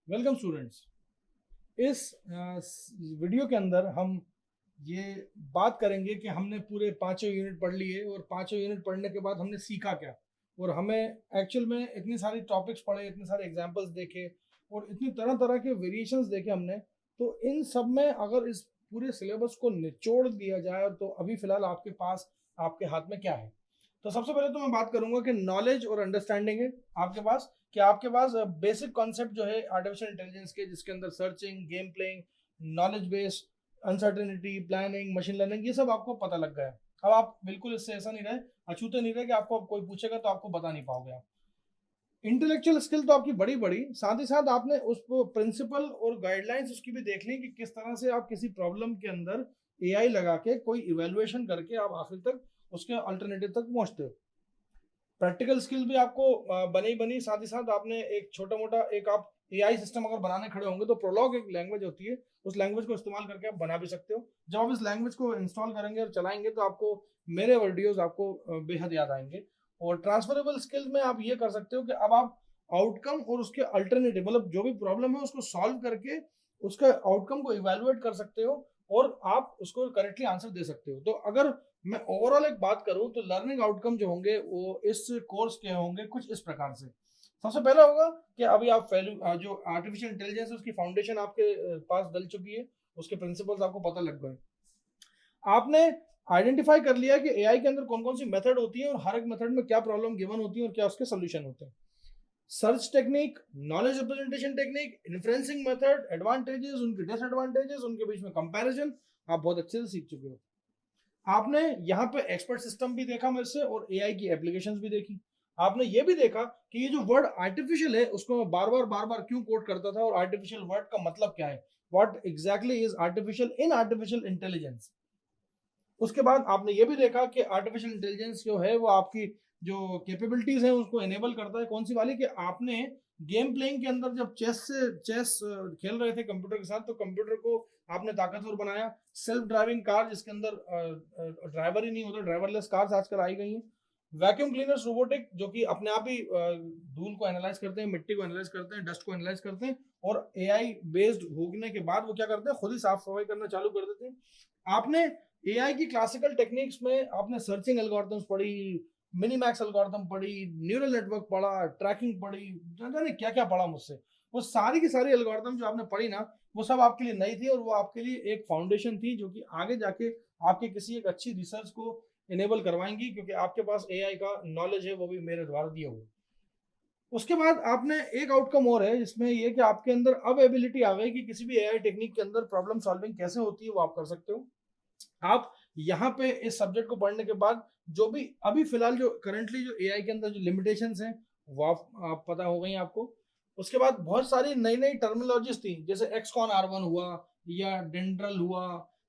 Welcome students. इस video के अंदर हम ये बात करेंगे कि हमने पूरे पांचों यूनिट पढ़ लिए और पांचों यूनिट पढ़ने के बाद हमने सीखा क्या, और हमें एक्चुअल में इतनी सारी टॉपिक्स पढ़े, इतने सारे एग्जांपल्स देखे और इतनी तरह तरह के वेरिएशंस देखे हमने। तो इन सब में अगर इस पूरे सिलेबस को निचोड़ दिया जाए तो अभी फिलहाल आपके पास, आपके हाथ में क्या है? तो सबसे पहले तो मैं बात करूंगा कि नॉलेज और अंडरस्टैंडिंग है आपके पास, कि आपके पास बेसिक कॉन्सेप्ट जो है आर्टिफिशियल इंटेलिजेंस के, जिसके अंदर searching, game playing, knowledge base, uncertainty, planning, machine learning, ये सब आपको पता लग गया है। अब आप बिल्कुल इससे ऐसा नहीं रहे, अछूते नहीं रहे कि आपको अब कोई पूछेगा तो आपको बता नहीं पाओगे आप। इंटेलेक्चुअल स्किल तो आपकी बड़ी बड़ी, साथ ही साथ आपने उस प्रिंसिपल और गाइडलाइंस उसकी भी देख ली कि किस तरह से आप किसी प्रॉब्लम के अंदर एआई लगा के कोई इवेल्युएशन करके आप आखिर तक उसके अल्टरनेटिव तक पहुंचते हो। प्रैक्टिकल स्किल भी आपको बनी बनी, साथ ही साथ आपने एक छोटा मोटा एक आप एआई सिस्टम अगर बनाने खड़े होंगे तो प्रोलॉग एक लैंग्वेज होती है, उस लैंग्वेज को इस्तेमाल करके आप बना भी सकते हो। जब आप इस लैंग्वेज को इंस्टॉल करेंगे और चलाएंगे तो आपको मेरे वीडियोस आपको बेहद याद आएंगे। और ट्रांसफरेबल स्किल्स में आप ये कर सकते हो कि अब आप आउटकम और उसके अल्टरनेटिव, मतलब जो भी प्रॉब्लम है उसको सॉल्व करके उसका आउटकम को इवेलुएट कर सकते हो और आप उसको करेक्टली आंसर दे सकते हो। तो अगर मैं ओवरऑल एक बात करूं तो लर्निंग आउटकम जो होंगे वो इस कोर्स के होंगे कुछ इस प्रकार से। सबसे पहला होगा कि अभी आप जो आर्टिफिशियल इंटेलिजेंस है उसकी फाउंडेशन आपके पास डल चुकी है, उसके प्रिंसिपल्स आपको पता लग गए। आपने आइडेंटिफाई कर लिया कि एआई के अंदर कौन कौन सी मेथड होती है और हर एक मेथड में क्या प्रॉब्लम गिवन होती है और क्या उसके सोल्यूशन होते हैं। Search technique, knowledge representation technique, influencing method, advantages, उनके डिसएडवांटेजेस, उनके बीच में कंपैरिजन, आप बहुत अच्छे से सीख चुके हो। आपने यहाँ पे एक्सपर्ट सिस्टम भी देखा मेरे से और एआई की एप्लीकेशंस भी देखी। आपने ये भी देखा कि ये जो वर्ड आर्टिफिशियल है उसको मैं बार बार क्यों कोट करता था और आर्टिफिशियल वर्ड का मतलब क्या है, what exactly is artificial in artificial intelligence. उसके बाद आपने ये भी देखा कि आर्टिफिशियल इंटेलिजेंस जो है वो आपकी जो कैपेबिलिटीज है उसको एनेबल करता है, कौन सी वाली, कि आपने गेम प्लेइंग के अंदर जब चेस खेल रहे थे कंप्यूटर के साथ तो कंप्यूटर को आपने ताकतवर बनाया। सेल्फ ड्राइविंग कार जिसके अंदर ड्राइवर ही नहीं होता, ड्राइवरलेस कार्स आजकल आई गई हैं। वैक्यूम क्लीनर्स रोबोटिक जो कि अपने आप ही धूल को एनालाइज करते हैं, मिट्टी को एनालाइज करते हैं, डस्ट को एनालाइज करते हैं और एआई बेस्ड होने के बाद वो क्या करते हैं, खुद ही साफ सफाई करना चालू कर देते हैं। आपने एआई की क्लासिकल टेक्निक्स में आपने सर्चिंग एल्गोरिथम्स पढ़ी, मिनीमैक्स एल्गोरिथम पढ़ी, न्यूरल नेटवर्क पढ़ा, ट्रैकिंग पढ़ी, जाने क्या क्या पढ़ा मुझसे। वो सारी की सारी एल्गोरिथम जो आपने पढ़ी ना, वो सब आपके लिए नई थी और वो आपके लिए एक फाउंडेशन थी जो कि आगे जाके आपके किसी एक अच्छी रिसर्च को इनेबल करवाएंगी, क्योंकि आपके पास एआई का नॉलेज है वो भी मेरे द्वारा दिया हुआ। उसके बाद आपने एक आउटकम और है जिसमें ये कि आपके अंदर अब एबिलिटी आ गई कि किसी भी एआई टेक्निक के अंदर प्रॉब्लम सॉल्विंग कैसे होती है वो आप कर सकते हो। आप यहाँ पे इस सब्जेक्ट को पढ़ने के बाद जो भी अभी फिलहाल जो करंटली जो एआई के अंदर जो लिमिटेशंस हैं वो आप पता हो गई आपको। उसके बाद बहुत सारी नई नई टर्मिनोलॉजीज थी, जैसे एक्सकॉन R1 हुआ या डेंड्रल हुआ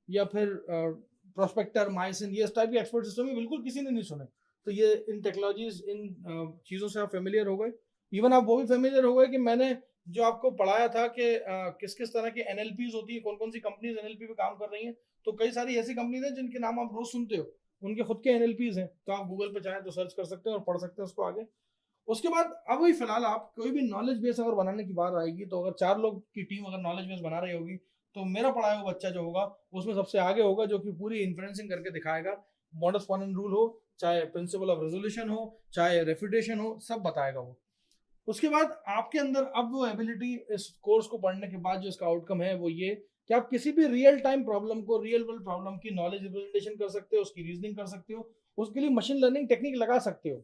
या फिर प्रोस्पेक्टर, माइसिन, ये इस टाइप के एक्सपर्ट सिस्टम में बिल्कुल किसी ने नहीं सुने। तो ये इन टेक्नोलॉजीज, इन चीज़ों से आप फेमिलियर हो गए। इवन आप वो भी फेमिलियर हो गए कि मैंने जो आपको पढ़ाया था कि किस किस तरह की एनएलपीज होती है, कौन कौन सी कंपनीज एनएलपी पे काम कर रही हैं। तो कई सारी ऐसी कंपनीज हैं जिनके नाम आप रोज सुनते हो, उनके खुद के एनएलपीज हैं, तो आप गूगल पे चाहें तो सर्च कर सकते हैं और पढ़ सकते हैं उसको आगे। उसके बाद अब भी फिलहाल आप कोई भी नॉलेज बेस अगर बनाने की बात आएगी तो अगर चार लोग की टीम अगर नॉलेज बेस बना रही होगी तो मेरा पढ़ाया हुआ बच्चा जो होगा उसमें सबसे आगे होगा, जो कि पूरी इन्फ्लुएंसिंग करके दिखाएगा। मॉडस पॉन एंड रूल हो, चाहे प्रिंसिपल ऑफ रेजोल्यूशन हो, चाहे रेफ्यूटेशन हो, सब बताएगा वो। उसके बाद आपके अंदर अब वो एबिलिटी, इस कोर्स को पढ़ने के बाद जो इसका आउटकम है वो ये कि आप किसी भी रियल टाइम प्रॉब्लम को, रियल वर्ल्ड प्रॉब्लम की नॉलेज रिप्रेजेंटेशन कर सकते हो, उसकी रीजनिंग कर सकते हो, उसके लिए मशीन लर्निंग टेक्निक लगा सकते हो।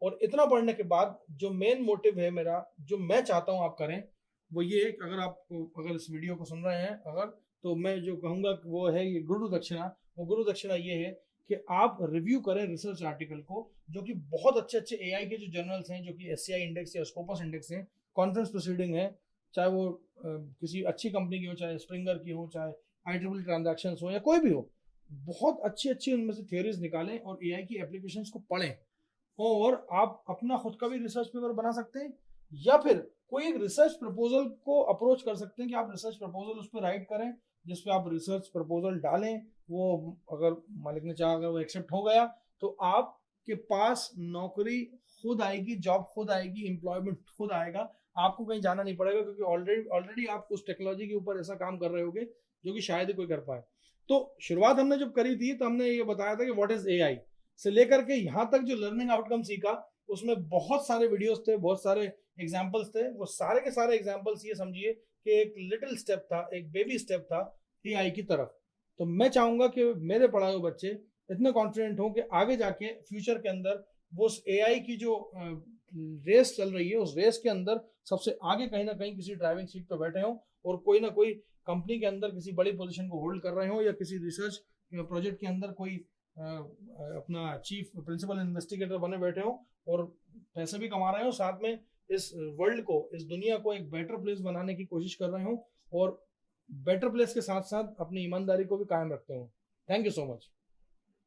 और इतना पढ़ने के बाद जो मेन मोटिव है मेरा, जो मैं चाहता हूं आप करें, वो ये है कि अगर आप, अगर इस वीडियो को सुन रहे हैं अगर, तो मैं जो कहूंगा वो है ये गुरु दक्षिणा। वो गुरु दक्षिणा ये है कि आप रिव्यू करें रिसर्च आर्टिकल को, जो कि बहुत अच्छे अच्छे एआई के जो जर्नल्स हैं, जो कि एससीआई इंडेक्स या स्कोपस इंडेक्स हैं, कॉन्फ्रेंस प्रोसीडिंग है, चाहे वो किसी अच्छी कंपनी की हो, चाहे स्प्रिंगर की हो, चाहे IEEE ट्रांजैक्शन हो या कोई भी हो, बहुत अच्छी अच्छी उनमें से थियोरीज निकालें और एआई की एप्लीकेशंस को पढ़ें। और आप अपना खुद का भी रिसर्च पेपर बना सकते हैं या फिर कोई एक रिसर्च प्रपोजल को अप्रोच कर सकते हैं कि आप रिसर्च प्रपोजल उस पर राइट करें, जिसपे आप रिसर्च प्रपोजल डालें। वो अगर मालिक ने चाहा, अगर वो एक्सेप्ट हो गया तो आपके पास नौकरी खुद आएगी, जॉब खुद आएगी, एम्प्लॉयमेंट खुद आएगा। आपको कहीं जाना नहीं पड़ेगा, क्योंकि ऑलरेडी ऑलरेडी आप उस टेक्नोलॉजी के ऊपर ऐसा काम कर रहे होगे जो कि शायद ही कोई कर पाए। तो शुरुआत हमने जब करी थी तो हमने ये बताया था कि व्हाट इज एआई से लेकर के यहाँ तक जो लर्निंग आउटकम सीखा, उसमें बहुत सारे वीडियोस थे, बहुत सारे एग्जाम्पल्स थे। वो सारे के सारे एग्जाम्पल्स ये समझिए कि एक लिटिल स्टेप था, एक बेबी स्टेप था एआई की तरफ। तो मैं चाहूंगा कि मेरे पढ़ाए हुए बच्चे इतने कॉन्फिडेंट हों कि आगे जाके फ्यूचर के अंदर वो एआई की जो रेस चल रही है उस रेस के अंदर सबसे आगे कहीं ना कहीं किसी ड्राइविंग सीट पर बैठे हों, और कोई ना कोई कंपनी के अंदर किसी बड़ी पोजीशन को होल्ड कर रहे हो, या किसी रिसर्च प्रोजेक्ट के अंदर कोई अपना चीफ प्रिंसिपल इन्वेस्टिगेटर बने बैठे हो और पैसे भी कमा रहे हो, साथ में इस वर्ल्ड को, इस दुनिया को एक बेटर प्लेस बनाने की कोशिश कर रहे हो, और बेटर प्लेस के साथ साथ अपनी ईमानदारी को भी कायम रखते हो। Thank you so much.